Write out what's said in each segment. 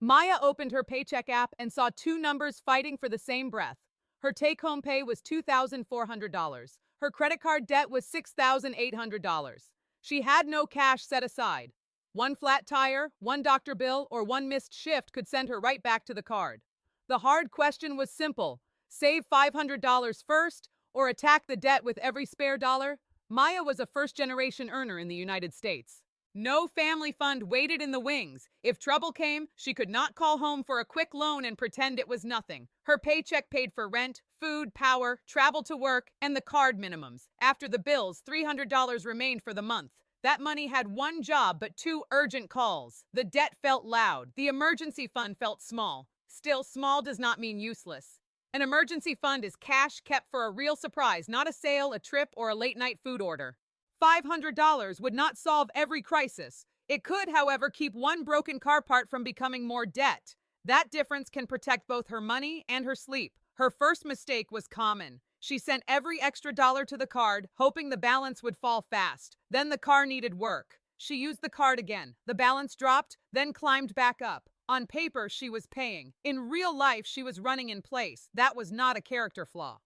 Maya opened her paycheck app and saw two numbers fighting for the same breath. Her take-home pay was $2,400. Her credit card debt was $6,800. She had no cash set aside. One flat tire, one doctor bill, or one missed shift could send her right back to the card. The hard question was simple: save $500 first or attack the debt with every spare dollar? Maya was a first-generation earner in the United States. No family fund waited in the wings. If trouble came, she could not call home for a quick loan and pretend it was nothing. Her paycheck paid for rent, food, power, travel to work, and the card minimums. After the bills, $300 remained for the month. That money had one job but two urgent calls. The debt felt loud. The emergency fund felt small. Still, small does not mean useless. An emergency fund is cash kept for a real surprise, not a sale, a trip, or a late-night food order. $500 would not solve every crisis. It could, however, keep one broken car part from becoming more debt. That difference can protect both her money and her sleep. Her first mistake was common. She sent every extra dollar to the card, hoping the balance would fall fast. Then the car needed work. She used the card again. The balance dropped, then climbed back up. On paper, she was paying. In real life, she was running in place. That was not a character flaw.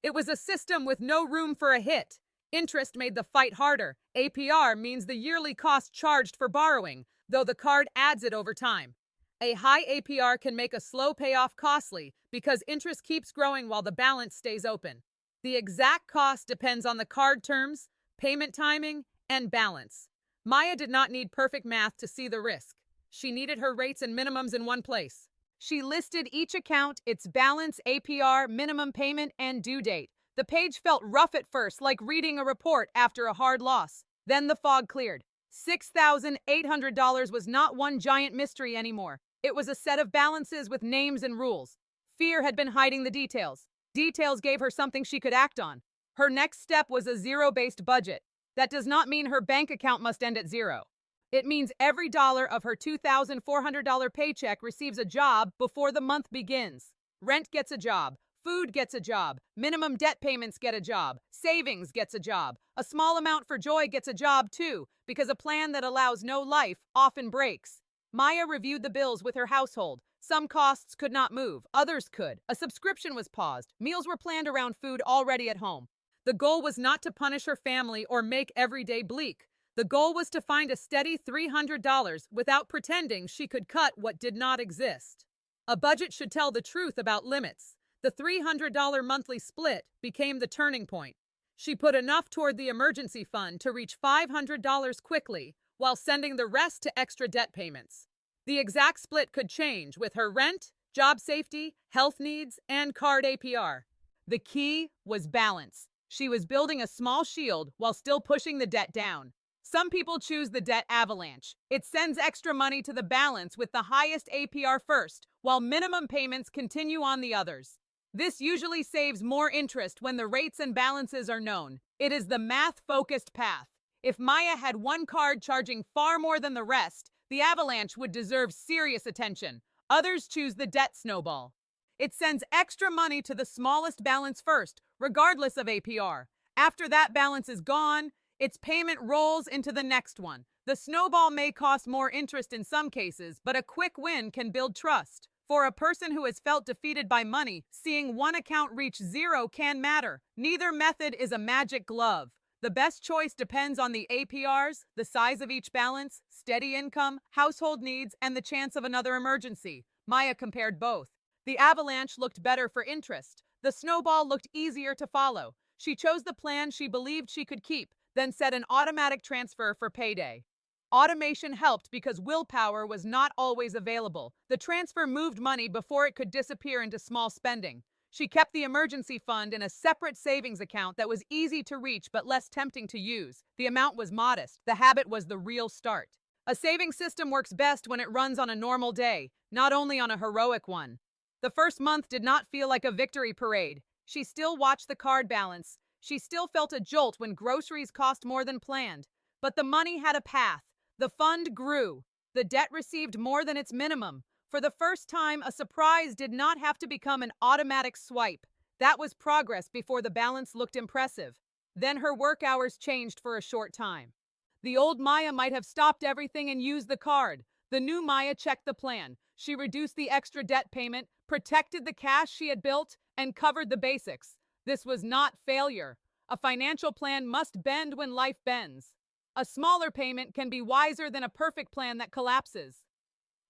It was a system with no room for a hit. Interest made the fight harder. APR means the yearly cost charged for borrowing, though the card adds it over time. A high APR can make a slow payoff costly because interest keeps growing while the balance stays open. The exact cost depends on the card terms, payment timing, and balance. Maya did not need perfect math to see the risk. She needed her rates and minimums in one place. She listed each account, its balance, APR, minimum payment, and due date. The page felt rough at first, like reading a report after a hard loss. Then the fog cleared. $6,800 was not one giant mystery anymore. It was a set of balances with names and rules. Fear had been hiding the details. Details gave her something she could act on. Her next step was a zero-based budget. That does not mean her bank account must end at zero. It means every dollar of her $2,400 paycheck receives a job before the month begins. Rent gets a job. Food gets a job. Minimum debt payments get a job. Savings gets a job. A small amount for joy gets a job too, because a plan that allows no life often breaks. Maya reviewed the bills with her household. Some costs could not move, others could. A subscription was paused. Meals were planned around food already at home. The goal was not to punish her family or make every day bleak. The goal was to find a steady $300 without pretending she could cut what did not exist. A budget should tell the truth about limits. The $300 monthly split became the turning point. She put enough toward the emergency fund to reach $500 quickly, while sending the rest to extra debt payments. The exact split could change with her rent, job safety, health needs, and card APR. The key was balance. She was building a small shield while still pushing the debt down. Some people choose the debt avalanche. It sends extra money to the balance with the highest APR first, while minimum payments continue on the others. This usually saves more interest when the rates and balances are known. It is the math-focused path. If Maya had one card charging far more than the rest, the avalanche would deserve serious attention. Others choose the debt snowball. It sends extra money to the smallest balance first, regardless of APR. After that balance is gone, its payment rolls into the next one. The snowball may cost more interest in some cases, but a quick win can build trust. For a person who has felt defeated by money, seeing one account reach zero can matter. Neither method is a magic glove. The best choice depends on the APRs, the size of each balance, steady income, household needs, and the chance of another emergency. Maya compared both. The avalanche looked better for interest. The snowball looked easier to follow. She chose the plan she believed she could keep, then set an automatic transfer for payday. Automation helped because willpower was not always available. The transfer moved money before it could disappear into small spending. She kept the emergency fund in a separate savings account that was easy to reach but less tempting to use. The amount was modest. The habit was the real start. A savings system works best when it runs on a normal day, not only on a heroic one. The first month did not feel like a victory parade. She still watched the card balance. She still felt a jolt when groceries cost more than planned. But the money had a path. The fund grew. The debt received more than its minimum. For the first time, a surprise did not have to become an automatic swipe. That was progress before the balance looked impressive. Then her work hours changed for a short time. The old Maya might have stopped everything and used the card. The new Maya checked the plan. She reduced the extra debt payment, protected the cash she had built, and covered the basics. This was not failure. A financial plan must bend when life bends. A smaller payment can be wiser than a perfect plan that collapses.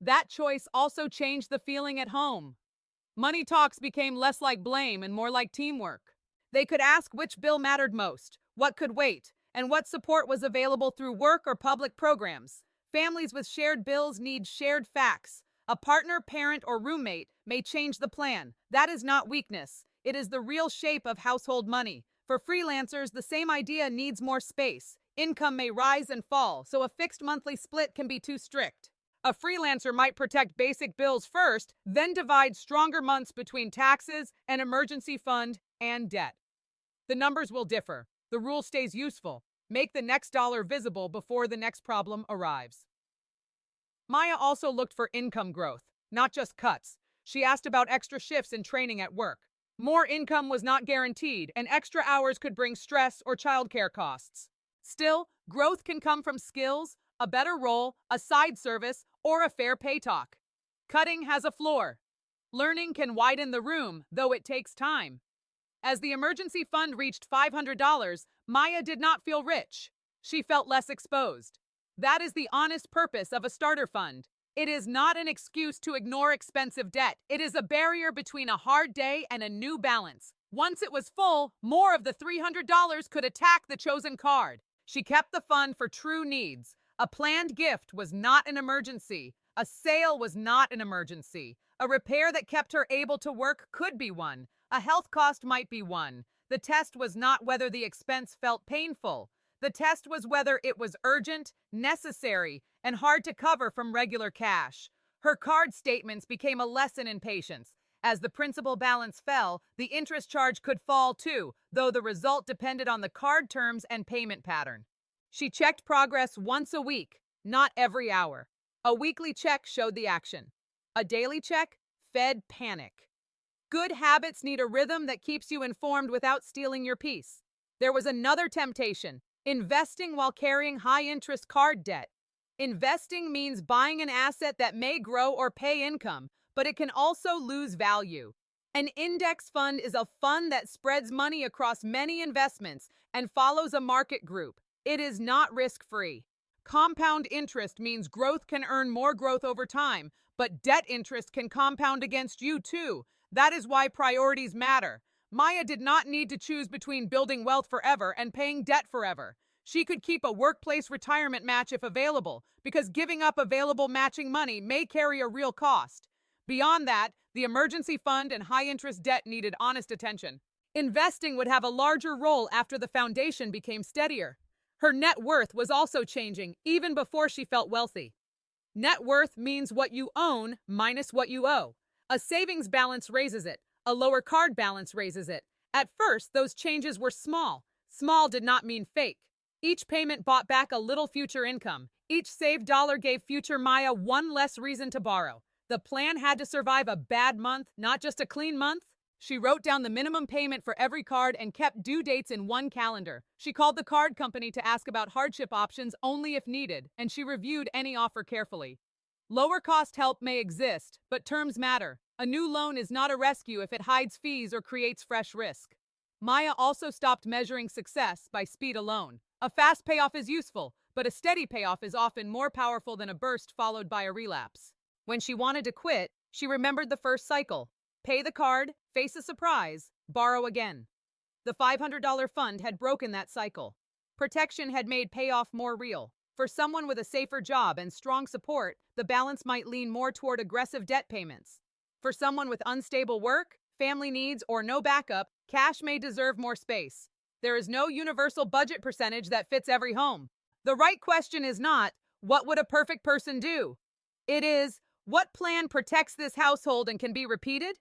That choice also changed the feeling at home. Money talks became less like blame and more like teamwork. They could ask which bill mattered most, what could wait, and what support was available through work or public programs. Families with shared bills need shared facts. A partner, parent, or roommate may change the plan. That is not weakness. It is the real shape of household money. For freelancers, the same idea needs more space. Income may rise and fall, so a fixed monthly split can be too strict. A freelancer might protect basic bills first, then divide stronger months between taxes, an emergency fund, and debt. The numbers will differ. The rule stays useful. Make the next dollar visible before the next problem arrives. Maya also looked for income growth, not just cuts. She asked about extra shifts and training at work. More income was not guaranteed, and extra hours could bring stress or childcare costs. Still, growth can come from skills, a better role, a side service, or a fair pay talk. Cutting has a floor. Learning can widen the room, though it takes time. As the emergency fund reached $500, Maya did not feel rich. She felt less exposed. That is the honest purpose of a starter fund. It is not an excuse to ignore expensive debt. It is a barrier between a hard day and a new balance. Once it was full, more of the $300 could attack the chosen card. She kept the fund for true needs. A planned gift was not an emergency. A sale was not an emergency. A repair that kept her able to work could be one. A health cost might be one. The test was not whether the expense felt painful. The test was whether it was urgent, necessary, and hard to cover from regular cash. Her card statements became a lesson in patience. As the principal balance fell, the interest charge could fall too, though the result depended on the card terms and payment pattern. She checked progress once a week, not every hour. A weekly check showed the action. A daily check fed panic. Good habits need a rhythm that keeps you informed without stealing your peace. There was another temptation: investing while carrying high-interest card debt. Investing means buying an asset that may grow or pay income, but it can also lose value. An index fund is a fund that spreads money across many investments and follows a market group. It is not risk-free. Compound interest means growth can earn more growth over time, but debt interest can compound against you too. That is why priorities matter. Maya did not need to choose between building wealth forever and paying debt forever. She could keep a workplace retirement match if available, because giving up available matching money may carry a real cost. Beyond that, the emergency fund and high-interest debt needed honest attention. Investing would have a larger role after the foundation became steadier. Her net worth was also changing, even before she felt wealthy. Net worth means what you own minus what you owe. A savings balance raises it. A lower card balance raises it. At first, those changes were small. Small did not mean fake. Each payment bought back a little future income. Each saved dollar gave future Maya one less reason to borrow. The plan had to survive a bad month, not just a clean month. She wrote down the minimum payment for every card and kept due dates in one calendar. She called the card company to ask about hardship options only if needed, and she reviewed any offer carefully. Lower cost help may exist, but terms matter. A new loan is not a rescue if it hides fees or creates fresh risk. Maya also stopped measuring success by speed alone. A fast payoff is useful, but a steady payoff is often more powerful than a burst followed by a relapse. When she wanted to quit, she remembered the first cycle. Pay the card, face a surprise, borrow again. The $500 fund had broken that cycle. Protection had made payoff more real. For someone with a safer job and strong support, the balance might lean more toward aggressive debt payments. For someone with unstable work, family needs, or no backup, cash may deserve more space. There is no universal budget percentage that fits every home. The right question is not, what would a perfect person do? It is, what plan protects this household and can be repeated?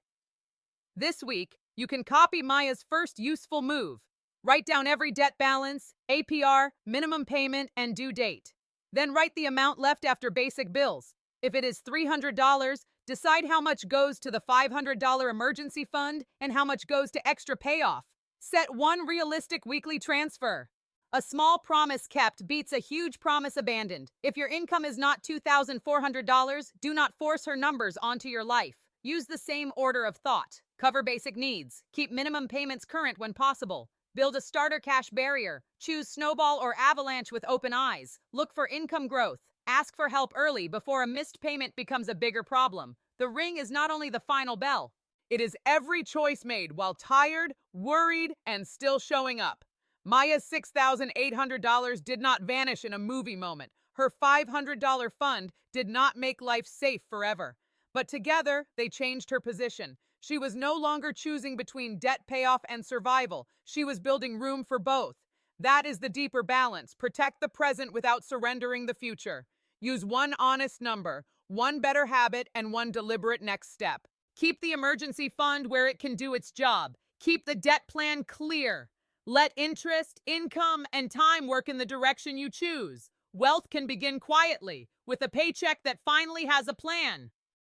This week, you can copy Maya's first useful move. Write down every debt balance, APR, minimum payment, and due date. Then write the amount left after basic bills. If it is $300, decide how much goes to the $500 emergency fund and how much goes to extra payoff. Set one realistic weekly transfer. A small promise kept beats a huge promise abandoned. If your income is not $2,400, do not force her numbers onto your life. Use the same order of thought. Cover basic needs. Keep minimum payments current when possible. Build a starter cash barrier. Choose snowball or avalanche with open eyes. Look for income growth. Ask for help early before a missed payment becomes a bigger problem. The ring is not only the final bell, it is every choice made while tired, worried, and still showing up. Maya's $6,800 did not vanish in a movie moment. Her $500 fund did not make life safe forever. But together, they changed her position. She was no longer choosing between debt payoff and survival. She was building room for both. That is the deeper balance. Protect the present without surrendering the future. Use one honest number, one better habit, and one deliberate next step. Keep the emergency fund where it can do its job. Keep the debt plan clear. Let interest, income, and time work in the direction you choose. Wealth can begin quietly, with a paycheck that finally has a plan.